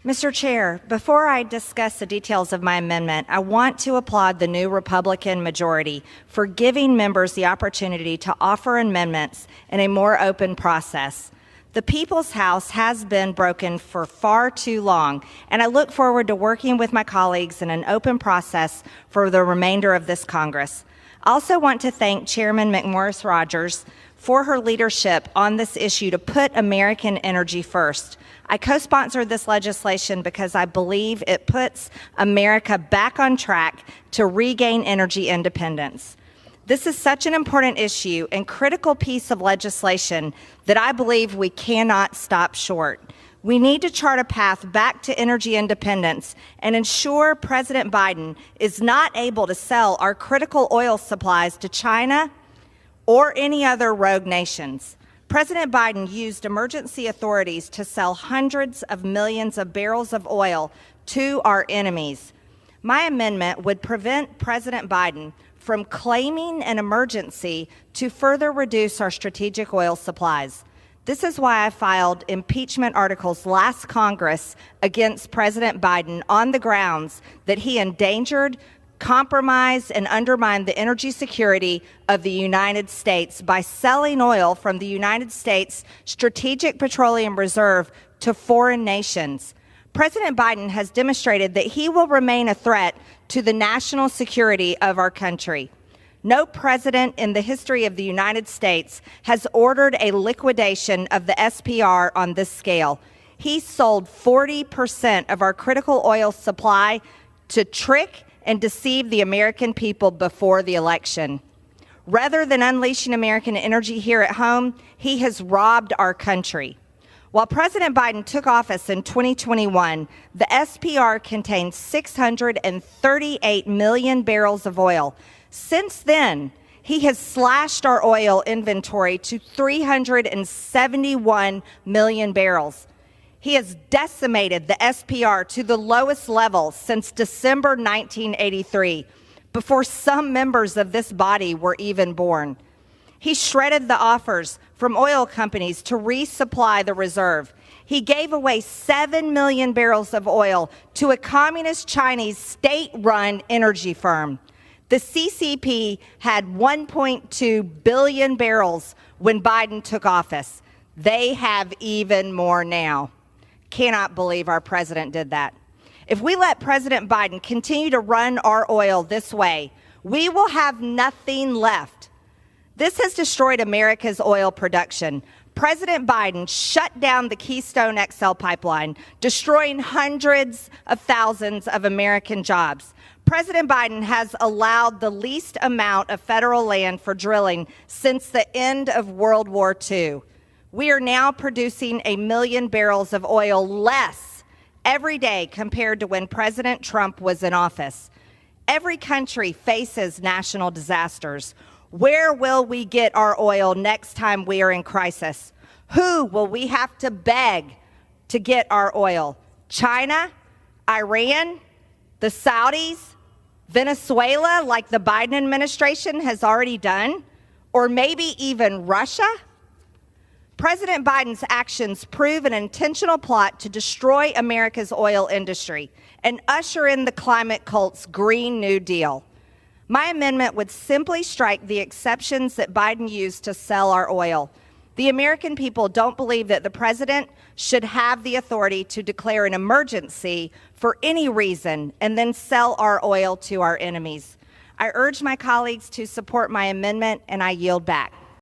Mr. Chair, before I discuss the details of my amendment, I want to applaud the new Republican majority for giving members the opportunity to offer amendments in a more open process. The People's House has been broken for far too long, and I look forward to working with my colleagues in an open process for the remainder of this Congress. I also want to thank Chairman McMorris Rodgers for her leadership on this issue to put American energy first. I co-sponsored this legislation because I believe it puts America back on track to regain energy independence. This is such an important issue and critical piece of legislation that I believe we cannot stop short. We need to chart a path back to energy independence and ensure President Biden is not able to sell our critical oil supplies to China or any other rogue nations. President Biden used emergency authorities to sell hundreds of millions of barrels of oil to our enemies. My amendment would prevent President Biden from claiming an emergency to further reduce our strategic oil supplies. This is why I filed impeachment articles last Congress against President Biden on the grounds that he endangered, compromised, and undermined the energy security of the United States by selling oil from the United States Strategic Petroleum Reserve to foreign nations. President Biden has demonstrated that he will remain a threat to the national security of our country. No president in the history of the United States has ordered a liquidation of the SPR on this scale. He sold 40% of our critical oil supply to trick and deceive the American people before the election. Rather than unleashing American energy here at home, he has robbed our country. While President Biden took office in 2021, the SPR contained 638 million barrels of oil. Since then, he has slashed our oil inventory to 371 million barrels. He has decimated the SPR to the lowest level since December 1983, before some members of this body were even born. He shredded the offers from oil companies to resupply the reserve. He gave away 7 million barrels of oil to a communist Chinese state-run energy firm. The CCP had 1.2 billion barrels when Biden took office. They have even more now. Cannot believe our president did that. If we let President Biden continue to run our oil this way, we will have nothing left. This has destroyed America's oil production. President Biden shut down the Keystone XL pipeline, destroying hundreds of thousands of American jobs. President Biden has allowed the least amount of federal land for drilling since the end of World War II. We are now producing 1 million barrels of oil less every day compared to when President Trump was in office. Every country faces national disasters. Where will we get our oil next time we are in crisis? Who will we have to beg to get our oil? China? Iran? The Saudis? Venezuela, like the Biden administration has already done? Or maybe even Russia? President Biden's actions prove an intentional plot to destroy America's oil industry and usher in the climate cult's Green New Deal. My amendment would simply strike the exceptions that Biden used to sell our oil. The American people don't believe that the president should have the authority to declare an emergency for any reason and then sell our oil to our enemies. I urge my colleagues to support my amendment, and I yield back.